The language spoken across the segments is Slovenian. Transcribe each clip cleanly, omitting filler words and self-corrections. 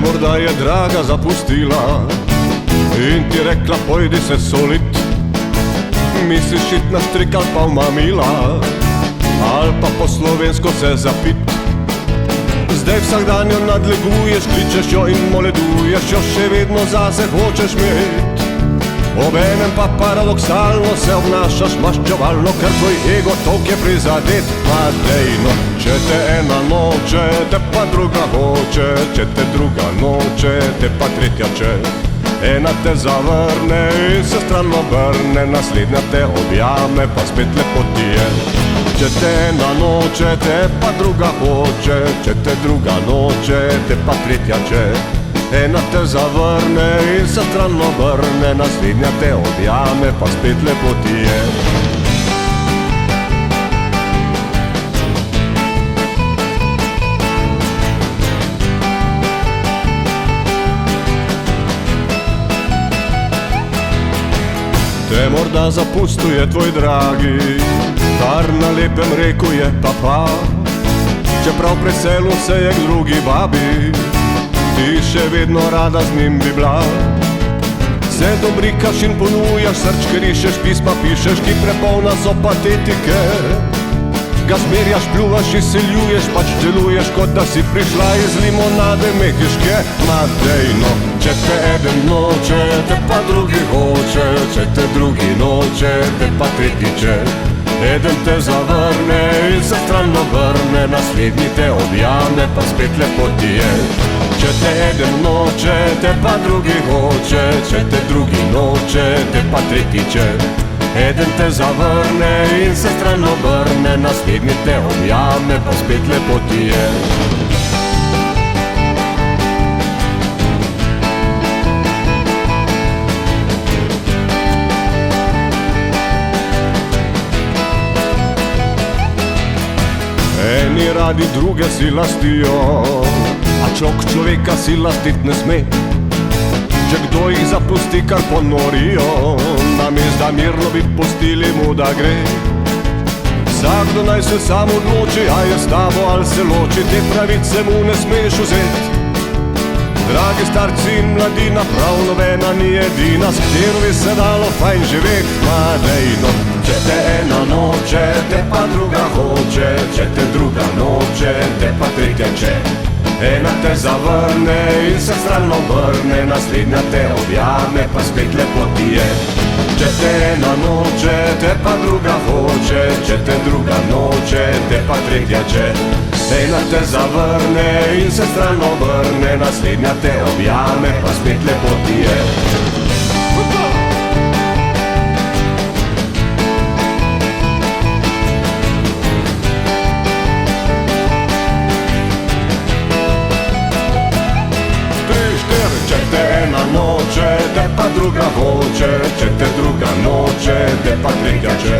morda je draga zapustila in ti rekla pojdi se solit. Misliš iti na štrik ali pa v mamila, ali pa po slovensko se zapit. Zdaj vsak dan jo nadleguješ, kličeš jo in moleduješ jo, še vedno zase hočeš imeti. Obenem pa paradoksalno se obnašaš maščevalno, ker tvoj ego toliko je prizadet. Pa dejno, če te ena noče, te pa druga hoče, če te druga noče, te pa tretja če. Ena te zavrne in se stran obrne, naslednja te objame, pa spet lepo ti je. Če te ena noče, te pa druga hoče, če te druga noče, te pa tretja če. Ena te zavrne in se stran obrne, naslednja te objame, pa spet lepo ti je. Te morda zapustuje tvoj dragi, kar na lepem reku je pa. Čeprav preselil se je k drugi babi, ti še vedno rada z njim bi bila. Se dobrikaš in ponujaš, srčke rišeš, pisma pišeš, ki prepolna so patetike. Ga smerjaš, pljuvaš, izseljuješ, pač deluješ, kot da si prišla iz limonade mehiške. Ma dejno, če te eden noče, te pa drugi hoče, če te drugi noče, te pa tretji če. Eden te zavrne in se stran obrne, naslednji te objame, pa spet lepo ti je. Če te eden noče, te pa drugi hoče, če te drugi noče, te pa tretji če. Eden te zavrne in se stran obrne, naslednji te objame, pa spet lepo ti je. Eni radi druge si lastijo, a človeka si lastit ne sme. Če kdo jih zapusti, kar ponorijo, namesto da mirno bi pustili mu, da gre. Vsakdo naj se sam odloči, a je s tabo ali se loči, te pravice mu ne smeš vzeti. Dragi starci in mladina, prav nobena ni edina, s katero bi se dalo fajn živeti. Ma dejno, če te ena noče, te pa druga hoče, če te druga noče, te pa tretja če. Ena te zavrne in se stran obrne, naslednja te objame, pa spet lepo ti je. Če te ena noče, te pa druga hoče, če te druga noče, te pa tretja če. Ena te zavrne in se stran obrne, naslednja te objame, pa spet lepo ti je. Če te ena noče, te pa druga hoče, če te druga noče, te pa tretja če.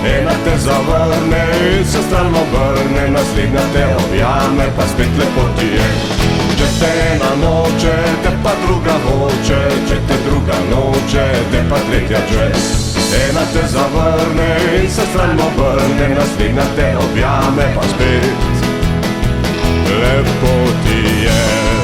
Ena te zavrne in se stran obrne, naslednja te objame, pa spet lepo ti je. Če te ena noče, te pa druga hoče, če te druga noče, te pa tretja če. Ena te zavrne in se stran obrne, naslednja te objame, pa spet lepo ti je.